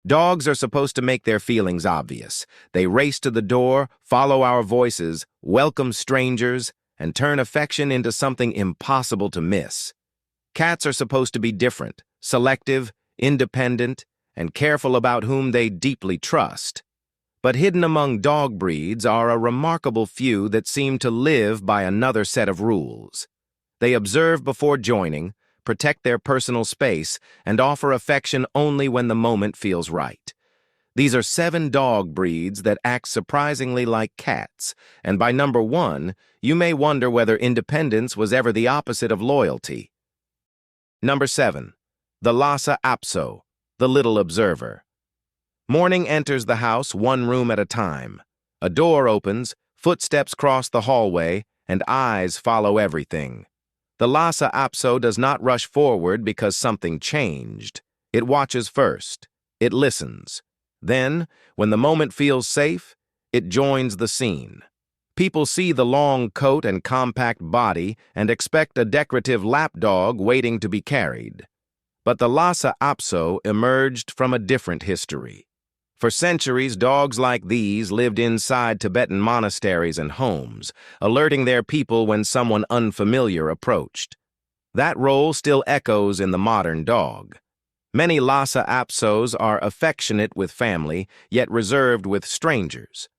Dogs are supposed to make their feelings obvious. They race to the door, follow our voices, welcome strangers, and turn affection into something impossible to miss. Cats are supposed to be different, selective, independent, and careful about whom they deeply trust. But hidden among dog breeds are a remarkable few that seem to live by another set of rules. They observe before joining, protect their personal space, and offer affection only when the moment feels right. These are 7 dog breeds that act surprisingly like cats, and by number 1, you may wonder whether independence was ever the opposite of loyalty. Number 7. The Lhasa Apso, the Little Observer. Morning enters the house one room at a time. A door opens, footsteps cross the hallway, and eyes follow everything. The Lhasa Apso does not rush forward because something changed. It watches first. It listens. Then, when the moment feels safe, it joins the scene. People see the long coat and compact body and expect a decorative lapdog waiting to be carried. But the Lhasa Apso emerged from a different history. For centuries, dogs like these lived inside Tibetan monasteries and homes, alerting their people when someone unfamiliar approached. That role still echoes in the modern dog. Many Lhasa Apsos are affectionate with family, yet reserved with strangers.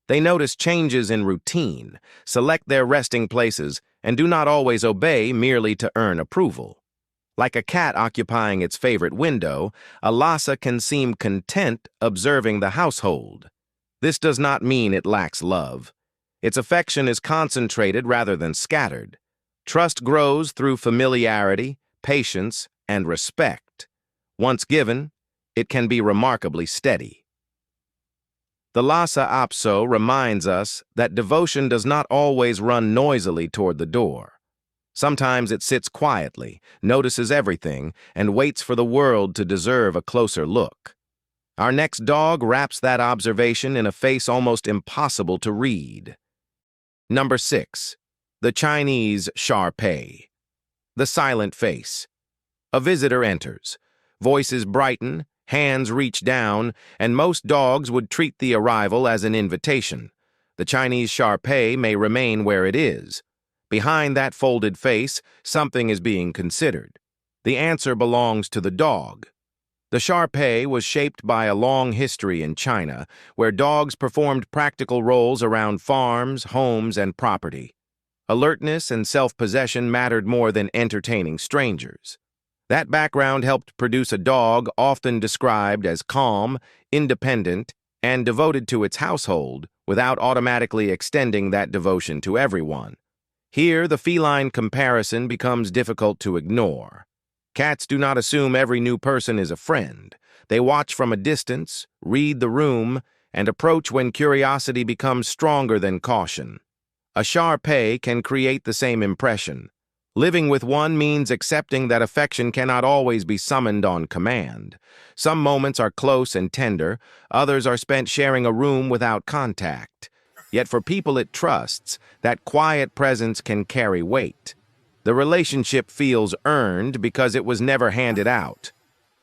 They notice changes in routine, select their resting places, and do not always obey merely to earn approval. Like a cat occupying its favorite window, a Lhasa can seem content observing the household. This does not mean it lacks love. Its affection is concentrated rather than scattered. Trust grows through familiarity, patience, and respect. Once given, it can be remarkably steady. The Lhasa Apso reminds us that devotion does not always run noisily toward the door. Sometimes it sits quietly, notices everything, and waits for the world to deserve a closer look. Our next dog wraps that observation in a face almost impossible to read. Number 6. The Chinese Shar-Pei. The silent face. A visitor enters. Voices brighten, hands reach down, and most dogs would treat the arrival as an invitation. The Chinese Shar-Pei may remain where it is. Behind that folded face, something is being considered. The answer belongs to the dog. The Shar-Pei was shaped by a long history in China, where dogs performed practical roles around farms, homes, and property. Alertness and self-possession mattered more than entertaining strangers. That background helped produce a dog often described as calm, independent, and devoted to its household, without automatically extending that devotion to everyone. Here, the feline comparison becomes difficult to ignore. Cats do not assume every new person is a friend. They watch from a distance, read the room, and approach when curiosity becomes stronger than caution. A Shar-Pei can create the same impression. Living with one means accepting that affection cannot always be summoned on command. Some moments are close and tender, others are spent sharing a room without contact. Yet for people it trusts, that quiet presence can carry weight. The relationship feels earned because it was never handed out.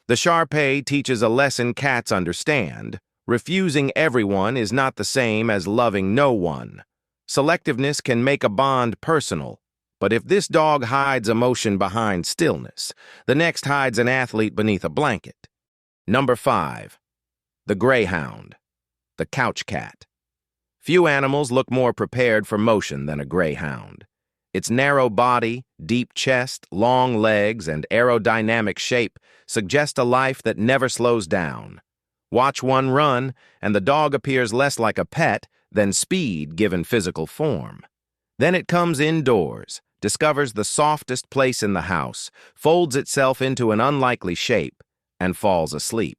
The Shar-Pei teaches a lesson cats understand. Refusing everyone is not the same as loving no one. Selectiveness can make a bond personal, but if this dog hides emotion behind stillness, the next hides an athlete beneath a blanket. Number 5. The Greyhound, the couch cat. Few animals look more prepared for motion than a greyhound. Its narrow body, deep chest, long legs, and aerodynamic shape suggest a life that never slows down. Watch one run, and the dog appears less like a pet than speed given physical form. Then it comes indoors, discovers the softest place in the house, folds itself into an unlikely shape, and falls asleep.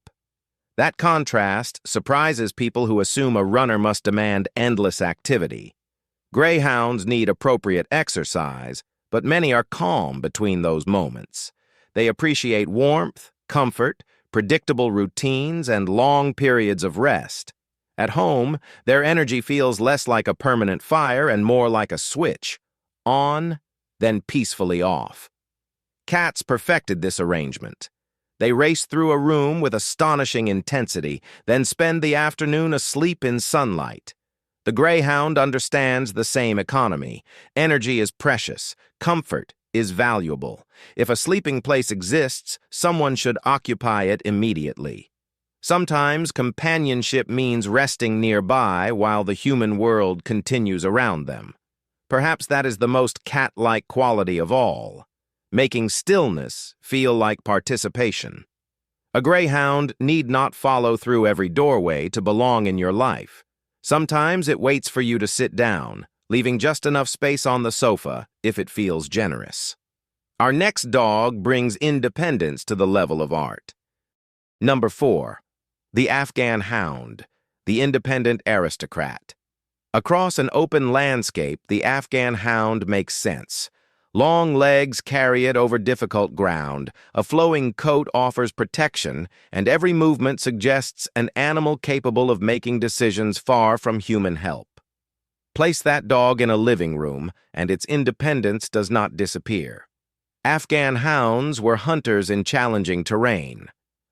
That contrast surprises people who assume a runner must demand endless activity. Greyhounds need appropriate exercise, but many are calm between those moments. They appreciate warmth, comfort, predictable routines, and long periods of rest. At home, their energy feels less like a permanent fire and more like a switch, on, then peacefully off. Cats perfected this arrangement. They race through a room with astonishing intensity, then spend the afternoon asleep in sunlight. The Greyhound understands the same economy. Energy is precious. Comfort is valuable. If a sleeping place exists, someone should occupy it immediately. Sometimes companionship means resting nearby while the human world continues around them. Perhaps that is the most cat-like quality of all, making stillness feel like participation. A greyhound need not follow through every doorway to belong in your life. Sometimes it waits for you to sit down, leaving just enough space on the sofa if it feels generous. Our next dog brings independence to the level of art. Number 4. The Afghan Hound, the independent aristocrat. Across an open landscape, the Afghan Hound makes sense. Long legs carry it over difficult ground, a flowing coat offers protection, and every movement suggests an animal capable of making decisions far from human help. Place that dog in a living room, and its independence does not disappear. Afghan hounds were hunters in challenging terrain.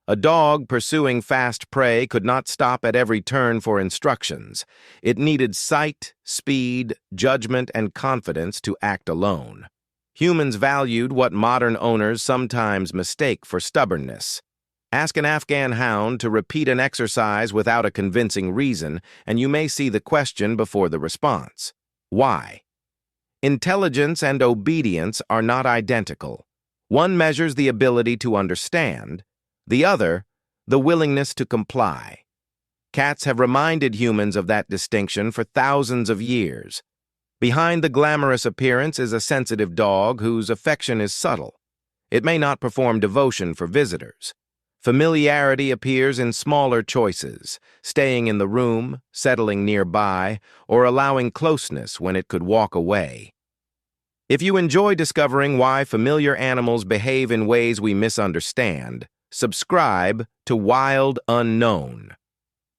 A dog pursuing fast prey could not stop at every turn for instructions. It needed sight, speed, judgment, and confidence to act alone. Humans valued what modern owners sometimes mistake for stubbornness. Ask an Afghan hound to repeat an exercise without a convincing reason, and you may see the question before the response. Why? Intelligence and obedience are not identical. One measures the ability to understand, the other, the willingness to comply. Cats have reminded humans of that distinction for thousands of years. Behind the glamorous appearance is a sensitive dog whose affection is subtle. It may not perform devotion for visitors. Familiarity appears in smaller choices, staying in the room, settling nearby, or allowing closeness when it could walk away. If you enjoy discovering why familiar animals behave in ways we misunderstand, subscribe to Wild Unknown.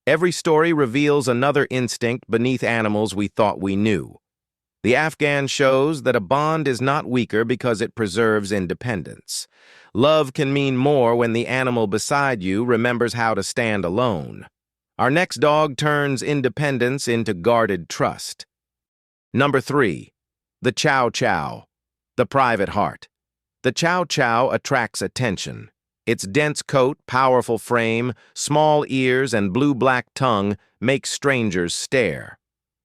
Every story reveals another instinct beneath animals we thought we knew. The Afghan shows that a bond is not weaker because it preserves independence. Love can mean more when the animal beside you remembers how to stand alone. Our next dog turns independence into guarded trust. Number 3. The Chow Chow, the private heart. The Chow Chow attracts attention. Its dense coat, powerful frame, small ears, and blue-black tongue make strangers stare.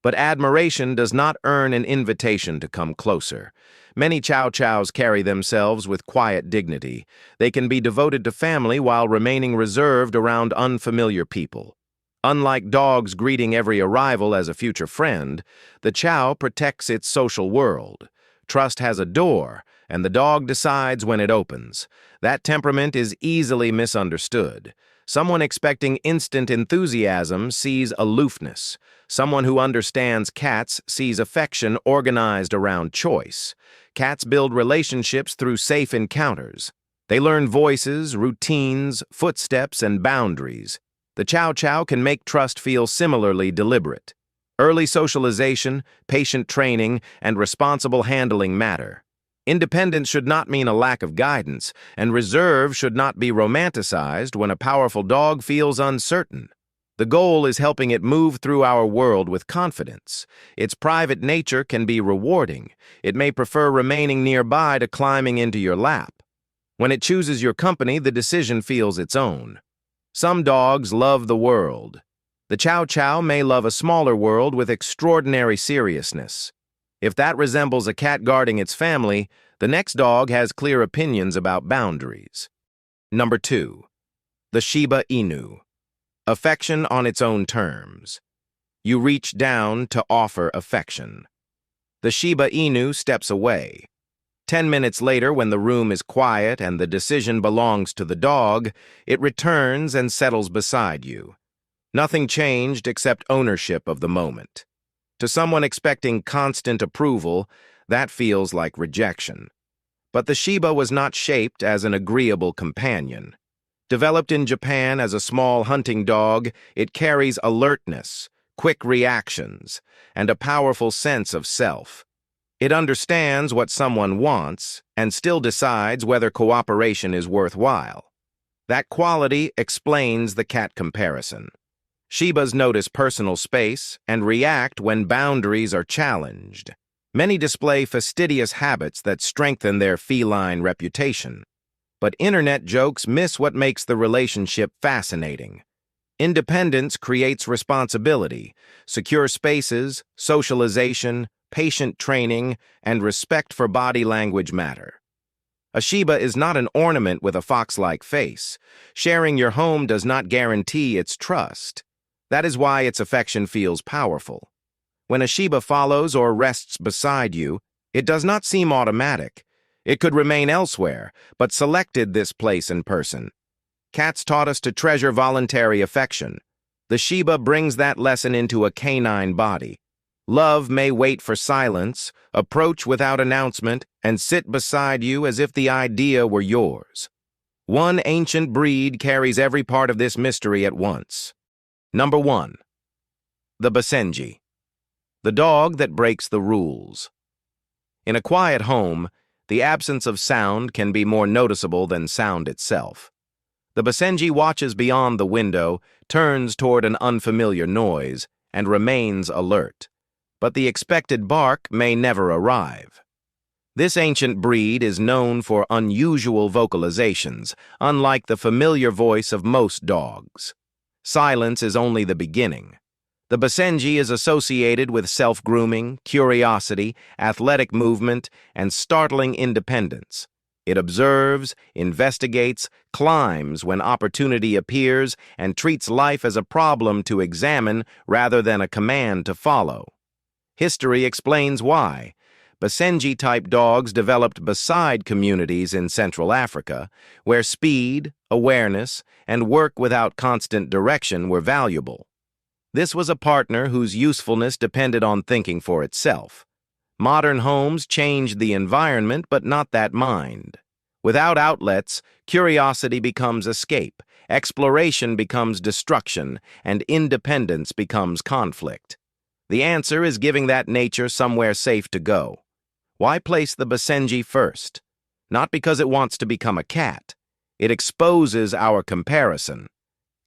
But admiration does not earn an invitation to come closer. Many Chow Chows carry themselves with quiet dignity. They can be devoted to family while remaining reserved around unfamiliar people. Unlike dogs greeting every arrival as a future friend, the Chow protects its social world. Trust has a door, and the dog decides when it opens. That temperament is easily misunderstood. Someone expecting instant enthusiasm sees aloofness. Someone who understands cats sees affection organized around choice. Cats build relationships through safe encounters. They learn voices, routines, footsteps, and boundaries. The Chow Chow can make trust feel similarly deliberate. Early socialization, patient training, and responsible handling matter. Independence should not mean a lack of guidance, and reserve should not be romanticized when a powerful dog feels uncertain. The goal is helping it move through our world with confidence. Its private nature can be rewarding. It may prefer remaining nearby to climbing into your lap. When it chooses your company, the decision feels its own. Some dogs love the world. The Chow Chow may love a smaller world with extraordinary seriousness. If that resembles a cat guarding its family, the next dog has clear opinions about boundaries. Number 2. The Shiba Inu. Affection on its own terms. You reach down to offer affection. The Shiba Inu steps away. 10 minutes later, when the room is quiet and the decision belongs to the dog, it returns and settles beside you. Nothing changed except ownership of the moment. To someone expecting constant approval, that feels like rejection. But the Shiba was not shaped as an agreeable companion. Developed in Japan as a small hunting dog, it carries alertness, quick reactions, and a powerful sense of self. It understands what someone wants and still decides whether cooperation is worthwhile. That quality explains the cat comparison. Shibas notice personal space and react when boundaries are challenged. Many display fastidious habits that strengthen their feline reputation. But internet jokes miss what makes the relationship fascinating. Independence creates responsibility. Secure spaces, socialization, patient training, and respect for body language matter. A Shiba is not an ornament with a fox-like face. Sharing your home does not guarantee its trust. That is why its affection feels powerful. When a Shiba follows or rests beside you, it does not seem automatic. It could remain elsewhere, but selected this place and person. Cats taught us to treasure voluntary affection. The Shiba brings that lesson into a canine body. Love may wait for silence, approach without announcement, and sit beside you as if the idea were yours. One ancient breed carries every part of this mystery at once. Number 1. The Basenji. The dog that breaks the rules. In a quiet home, the absence of sound can be more noticeable than sound itself. The Basenji watches beyond the window, turns toward an unfamiliar noise, and remains alert. But the expected bark may never arrive. This ancient breed is known for unusual vocalizations, unlike the familiar voice of most dogs. Silence is only the beginning. The Basenji is associated with self-grooming, curiosity, athletic movement, and startling independence. It observes, investigates, climbs when opportunity appears, and treats life as a problem to examine rather than a command to follow. History explains why. Basenji-type dogs developed beside communities in Central Africa, where speed, awareness, and work without constant direction were valuable. This was a partner whose usefulness depended on thinking for itself. Modern homes changed the environment, but not that mind. Without outlets, curiosity becomes escape, exploration becomes destruction, and independence becomes conflict. The answer is giving that nature somewhere safe to go. Why place the Basenji first? Not because it wants to become a cat. It exposes our comparison.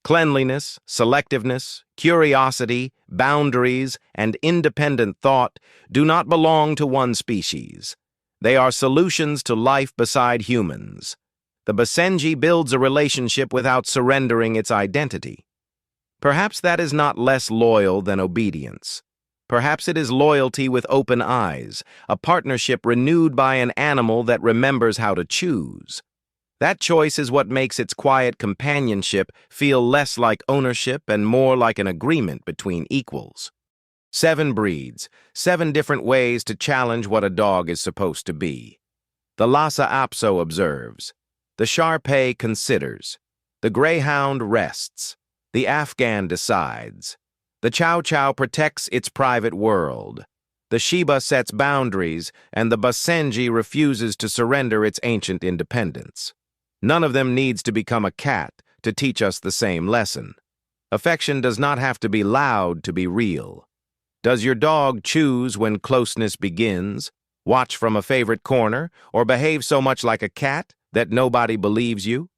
Cleanliness, selectiveness, curiosity, boundaries, and independent thought do not belong to one species. They are solutions to life beside humans. The Basenji builds a relationship without surrendering its identity. Perhaps that is not less loyal than obedience. Perhaps it is loyalty with open eyes, a partnership renewed by an animal that remembers how to choose. That choice is what makes its quiet companionship feel less like ownership and more like an agreement between equals. 7 breeds, 7 different ways to challenge what a dog is supposed to be. The Lhasa Apso observes. The Shar-Pei considers. The Greyhound rests. The Afghan decides. The Chow protects its private world. The Shiba sets boundaries, and the Basenji refuses to surrender its ancient independence. None of them needs to become a cat to teach us the same lesson. Affection does not have to be loud to be real. Does your dog choose when closeness begins, watch from a favorite corner, or behave so much like a cat that nobody believes you?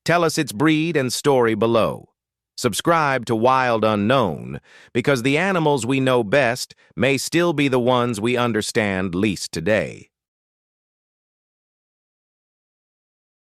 Tell us its breed and story below. Subscribe to Wild Unknown, because the animals we know best may still be the ones we understand least today.